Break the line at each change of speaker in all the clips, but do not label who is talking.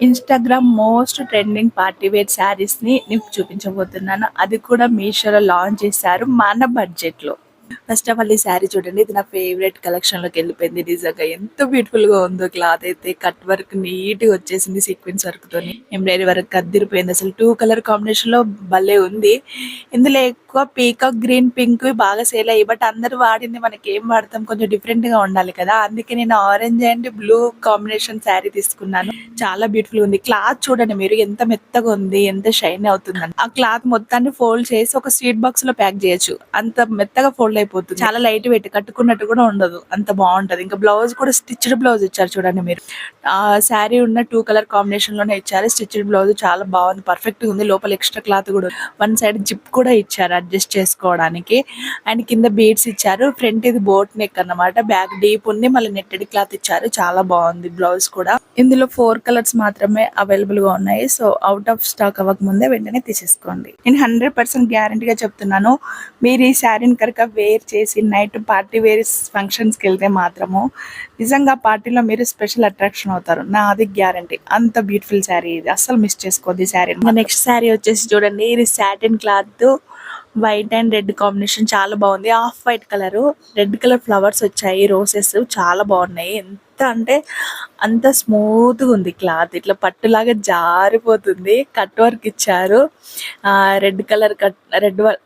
Instagram most trending party wear శారీస్‌ని నీకు చూపించబోతున్నాను. అది కూడా మీషోలో లాంచ్ చేశారు మన బడ్జెట్‌లో. ఫస్ట్ ఆఫ్ ఆల్ ఈ శారీ చూడండి. ఇది నా ఫేవరెట్ కలెక్షన్‌లోకి వెళ్ళిపోయింది. నిజంగా ఎంత బ్యూటిఫుల్‌గా ఉందో క్లాత్ అయితే. కట్ వర్క్ నీట్‌గా వచ్చేసింది సీక్వెన్స్ వర్క్‌తోని. ఎంబ్రాయిడరీ వర్క్ అద్దిరిపోయింది. అసలు 2 కలర్ కాంబినేషన్‌లో భలే ఉంది. ఇందులో ఎక్కువ పీకాక్ గ్రీన్, పింక్ బాగా సేల్ అయ్యాయి. బట్ అందరూ వాడింది మనకేం వాడతాం, కొంచెం డిఫరెంట్‌గా ఉండాలి కదా! అందుకే నేను orange and blue combination sari తీసుకున్నాను. చాలా బ్యూటిఫుల్‌గా ఉంది. క్లాత్ చూడండి మీరు ఎంత మెత్తగా ఉంది, ఎంత షైనీ అవుతుందని. ఆ క్లాత్ మొత్తాన్ని ఫోల్డ్ చేసి ఒక స్వీట్ బాక్స్‌లో ప్యాక్ చేయొచ్చు. అంత మెత్తగా ఫోల్డ్ అయిపోతుంది. చాలా లైట్ వెయిట్, కట్టుకున్నట్టు కూడా ఉండదు. అంత బాగుంటది. ఇంకా బ్లౌజ్ కూడా స్టిచ్డ్ బ్లౌజ్ ఇచ్చారు చూడండి మీరు. ఆ శారీ ఉన్న 2 కలర్ కాంబినేషన్ లోనే ఇచ్చారు. స్టిచ్డ్ బ్లౌజ్ చాలా బాగుంది, పర్ఫెక్ట్ గా ఉంది. లోపల ఎక్స్ట్రా క్లాత్ కూడా వన్ సైడ్ జిప్ కూడా ఇచ్చారు అడ్జస్ట్ చేసుకోవడానికి. అండ్ కింద బీడ్స్ ఇచ్చారు. ఫ్రంట్ ఇది బోట్ నెక్ అన్నమాట. బ్యాక్ డీప్ ఉంది, మళ్ళీ నెట్టెడ్ క్లాత్ ఇచ్చారు. చాలా బాగుంది బ్లౌజ్ కూడా. ఇందులో 4 కలర్స్ మాత్రమే అవైలబుల్ గా ఉన్నాయి. సో అవుట్ ఆఫ్ స్టాక్ అవ్వక ముందే వెంటనే తీసేసుకోండి. నేను 100% గ్యారంటీగా చెప్తున్నాను. మీరు ఈ శారీని కనుక వేర్ చేసి నైట్ పార్టీ వేర్ ఫంక్షన్స్కి వెళ్తే మాత్రము నిజంగా పార్టీలో మీరు స్పెషల్ అట్రాక్షన్ అవుతారు. నాది గ్యారంటీ. అంత బ్యూటిఫుల్ శారీ ఇది, అస్సలు మిస్ చేసుకోవద్దు ఈ శారీ. నెక్స్ట్ శారీ వచ్చేసి చూడండి. ఇది satin cloth, white and red combination చాలా బాగుంది. Off white colour, red colour flowers వచ్చాయి, రోసెస్ చాలా బాగున్నాయి. ఎంత అంటే అంత స్మూత్ గా ఉంది క్లాత్. ఇట్లా పట్టులాగా జారిపోతుంది. కట్ వర్క్ ఇచ్చారు. Red colour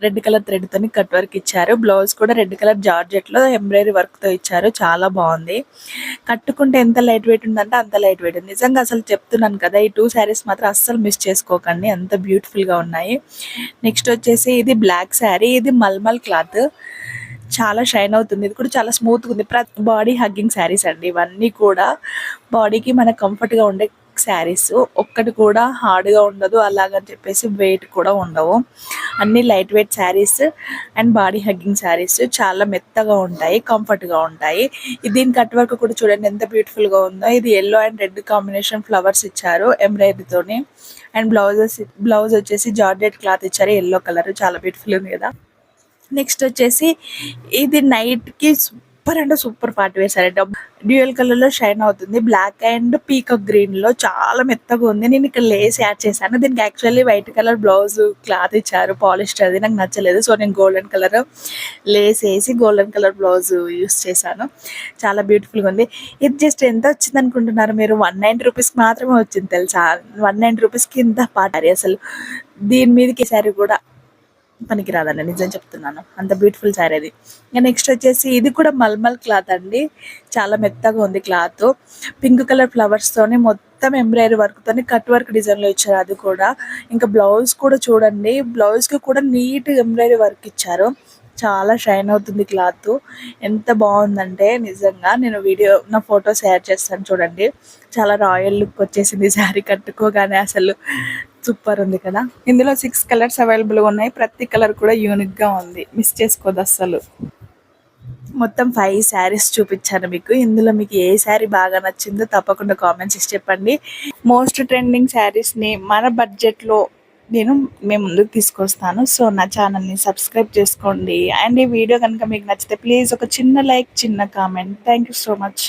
red colour thread తోని కట్ వర్క్ ఇచ్చారు. బ్లౌజ్ కూడా రెడ్ కలర్ జార్జెట్ లో ఎంబ్రాయిడరీ వర్క్ తో ఇచ్చారు. చాలా బాగుంది. కట్టుకుంటే ఎంత లైట్ వెయిట్ ఉందంటే అంత లైట్ వెయిట్ ఉంది. నిజంగా అసలు చెప్తున్నాను కదా, ఈ 2 శారీస్ మాత్రం అస్సలు మిస్ చేసుకోకండి, అంత బ్యూటిఫుల్ గా ఉన్నాయి. నెక్స్ట్ వచ్చేసి ఇది బ్లాక్ శారీ. ఇది మల్మల్ క్లాత్, చాలా షైన్ అవుతుంది. ఇది కూడా చాలా స్మూత్గా ఉంది. బాడీ హగ్గింగ్ శారీస్ అండి ఇవన్నీ కూడా. బాడీకి మనకు కంఫర్ట్గా ఉండే శారీస్. ఒక్కటి కూడా హార్డ్గా ఉండదు, అలాగని చెప్పేసి వెయిట్ కూడా ఉండవు. అన్ని light weight saris and body hugging saris. చాలా మెత్తగా ఉంటాయి, కంఫర్ట్గా ఉంటాయి. దీని కట్ వర్క్ కూడా చూడండి ఎంత బ్యూటిఫుల్గా ఉందో. ఇది yellow and red combination flowers ఇచ్చారు ఎంబ్రాయిడరీతోని. అండ్ బ్లౌజ్ వచ్చేసి జార్జెట్ క్లాత్ ఇచ్చారు, ఎల్లో కలర్. చాలా బ్యూటిఫుల్ ఉంది కదా. నెక్స్ట్ వచ్చేసి ఇది నైట్ కి సూపర్ అంటే super party wear sari. Dual colour లో షైన్ అవుతుంది. బ్లాక్ అండ్ పీకాక్ గ్రీన్ లో చాలా మెత్తగా ఉంది. నేను ఇక్కడ లేస్ యాడ్ చేశాను. దీనికి actually white colour blouse cloth ఇచ్చారు, పాలిస్టర్. అది నాకు నచ్చలేదు. సో నేను గోల్డెన్ కలర్ లేస్ వేసి గోల్డెన్ కలర్ బ్లౌజ్ యూస్ చేశాను. చాలా బ్యూటిఫుల్గా ఉంది. ఇది జస్ట్ ఎంత వచ్చింది అనుకుంటున్నారు మీరు? 190 రూపీస్కి మాత్రమే వచ్చింది తెలుసా. 190 రూపీస్కి ఇంత పార్టీ అసలు దీని మీదకి సారీ కూడా పనికి రాదండి, నిజం చెప్తున్నాను. అంత బ్యూటిఫుల్ శారీ అది. ఇంకా నెక్స్ట్ వచ్చేసి ఇది కూడా మల్మల్ క్లాత్ అండి. చాలా మెత్తగా ఉంది క్లాత్. పింక్ కలర్ ఫ్లవర్స్ తోని మొత్తం ఎంబ్రాయిడరీ వర్క్ తోని కట్ వర్క్ డిజైన్ లో ఇచ్చారు. అది కూడా ఇంకా బ్లౌజ్ కూడా చూడండి. బ్లౌజ్ కి కూడా నీట్ ఎంబ్రాయిడరీ వర్క్ ఇచ్చారు. చాలా షైన్ అవుతుంది క్లాత్. ఎంత బాగుందంటే నిజంగా, నేను నా ఫోటో షేర్ చేస్తాను చూడండి. చాలా రాయల్ లుక్ వచ్చేసింది శారీ కట్టుకోగానే. అసలు సూపర్ ఉంది కదా. ఇందులో 6 కలర్స్ అవైలబుల్గా ఉన్నాయి. ప్రతి కలర్ కూడా యూనిక్గా ఉంది, మిస్ చేసుకోదు అస్సలు. మొత్తం 5 శారీస్ చూపించాను మీకు. ఇందులో మీకు ఏ శారీ బాగా నచ్చిందో తప్పకుండా కామెంట్స్ ఇచ్చి చెప్పండి. మోస్ట్ ట్రెండింగ్ శారీస్ని మన బడ్జెట్లో మేము ముందుకు తీసుకొస్తాను. సో నా ఛానల్ని సబ్స్క్రైబ్ చేసుకోండి. అండ్ ఈ వీడియో కనుక మీకు నచ్చితే ప్లీజ్ ఒక చిన్న లైక్, చిన్న comment. Thank you so much.